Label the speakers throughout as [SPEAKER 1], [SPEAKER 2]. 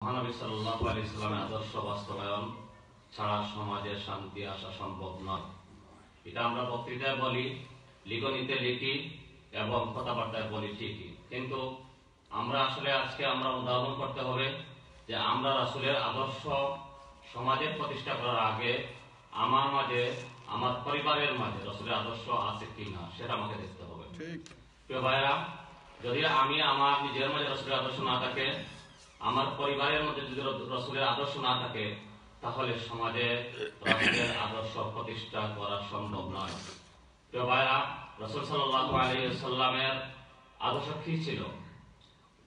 [SPEAKER 1] মহানবী সাল্লাল্লাহু আলাইহি ওয়াসাল্লামের আদর্শ বাস্তবায়ন ছাড়া সমাজে শান্তি আসা সম্ভব নয়। এটা আমরা বক্তৃতায় বলি, লিখনিতে লিখি এবং কথাবার্তায় বলি ঠিকই, কিন্তু আমরা আসলে আজকে আমরা উদাহরণ করতে হবে যে আমরা রাসূলের আদর্শ সমাজে প্রতিষ্ঠা করার আগে আমার মাঝে, আমার পরিবারের মাঝে রাসূলের আদর্শ আছে কিনা সেটা আমাকে দেখতে হবে। প্রিয় ভাইরা, যদি আমি আমার নিজের মাঝে রাসূলের আদর্শ না থাকে, আমার পরিবারের মধ্যে যদি রাসূলের আদর্শ না থাকে, তাহলে সমাজে রাসূলের আদর্শ প্রতিষ্ঠা করা সম্ভব নয়। প্রিয় ভাইরা, রাসূল সাল্লাল্লাহু আলাইহি ওয়াসাল্লামের আদর্শ কি ছিল?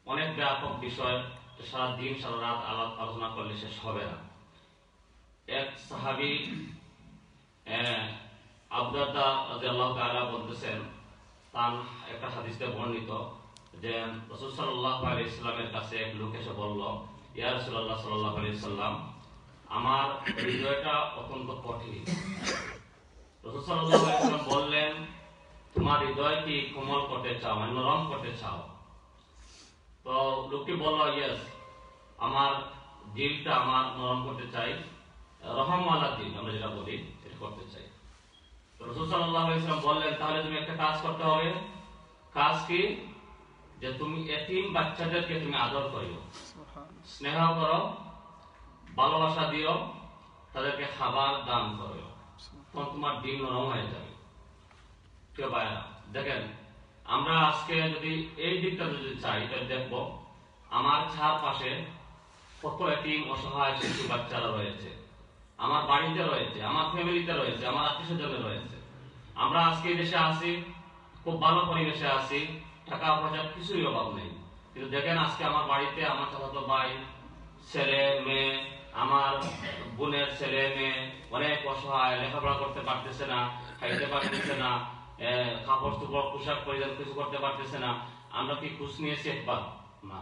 [SPEAKER 1] অনেক ব্যাপক বিষয়, সারা দিন সারা রাত আলোচনা করলে শেষ হবে না। এক সাহাবী আবু দারদা রাদিয়াল্লাহু তাআলা বলতেছেন, তার একটা হাদিসে বর্ণিত যে রাসূল সাল্লাল্লাহু আলাইহি ওয়াসাল্লামের কাছে এক লোক এসে বলল, ইয়া রাসূলুল্লাহ সাল্লাল্লাহু আলাইহি ওয়াসাল্লাম, আমার হৃদয়টা অত্যন্ত কঠিন। রাসূল সাল্লাল্লাহু আলাইহি ওয়াসাল্লাম বললেন, তোমার হৃদয় কি কোমল করতে চাও, মানে নরম করতে চাও? তো লোকটি বলল, ইয়েস, আমার দিলটা আমার নরম করতে চাই, রহমওয়ালা দিল আমরা যেটা বলি এটা করতে চাই। তো রাসূল সাল্লাল্লাহু আলাইহি ওয়াসাল্লাম বললেন, তাহলে তুমি একটা কাজ করতে হবে। কাজ কি? যে তুমি এতিম বাচ্চাদেরকে তুমি আদর করিও, স্নেহ করো, ভালোবাসা দিও, তাদেরকে খাবার দান করো, তখন তোমার দিন নরম হয়ে যাবে। প্রিয় ভাইরা, দেখেন, আমরা আজকে যদি এই দিকটা যদি চাই তাহলে দেখবো আমার চারপাশে কত এতিম অসহায় শিশু বাচ্চারা রয়েছে, আমার বাড়িতে রয়েছে, আমার ফ্যামিলিতে রয়েছে, আমার আত্মীয়স্বজনে রয়েছে। আমরা আজকে দেশে আছি, খুব ভালো পরিবেশে আছি, টাকা পয়সার কিছুই অভাব নেই, কিন্তু দেখেন আজকে আমার বাড়িতে আমার চাচাতো ভাই, ছেলে মেয়ে, আমার বোনের ছেলে মেয়ে অনেক অসহায়, লেখাপড়া করতে পারতেছে না, খাইতে পারতেছে না, কাপড় চোপড় পোশাক পরিধান কিছু করতে পারতেছে না। আমরা কি খোঁজ নিয়েছি একবার? না।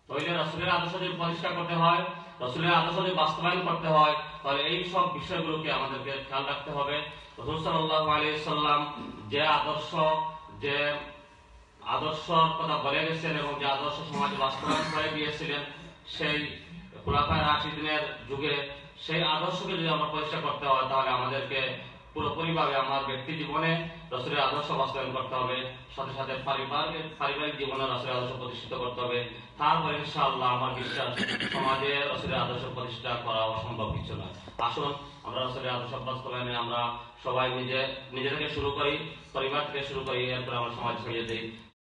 [SPEAKER 1] তাহলে রাসূলের আদর্শ যদি প্রতিষ্ঠা করতে হয়, রাসূলের আদর্শ যদি বাস্তবায়ন করতে হয়, তাহলে এই সব বিষয়গুলোকে আমাদেরকে খেয়াল রাখতে হবে। রাসূল সাল্লাল্লাহু আলাইহি ওয়াসাল্লাম যে আদর্শর কথা বলে গেছেন এবং যে আদর্শ সমাজে বাস্তবায়ন করে দিয়েছিলেন, সেই খুলাফায়ে রাশিদিনের যুগে সেই আদর্শকে যদি আমরা প্রতিষ্ঠা করতে হয়, তাহলে আমাদেরকে পুরোপুরিভাবে আমার ব্যক্তি জীবনে রাসূলের আদর্শ বাস্তবায়ন করতে হবে, সাথে সাথে পারিবারিক জীবনে রাসূলের আদর্শ প্রতিষ্ঠিত করতে হবে। তারপর ইনশাআল্লাহ আমার বিশ্বাস সমাজে রাসূলের আদর্শ প্রতিষ্ঠা করা অসম্ভব কিছু নয়। আসুন আমরা রাসূলের আদর্শ বাস্তবায়নে আমরা সবাই নিজে থেকে শুরু করি, পরিবার থেকে শুরু করি, এরপর আমরা সমাজ ছড়িয়ে দিই।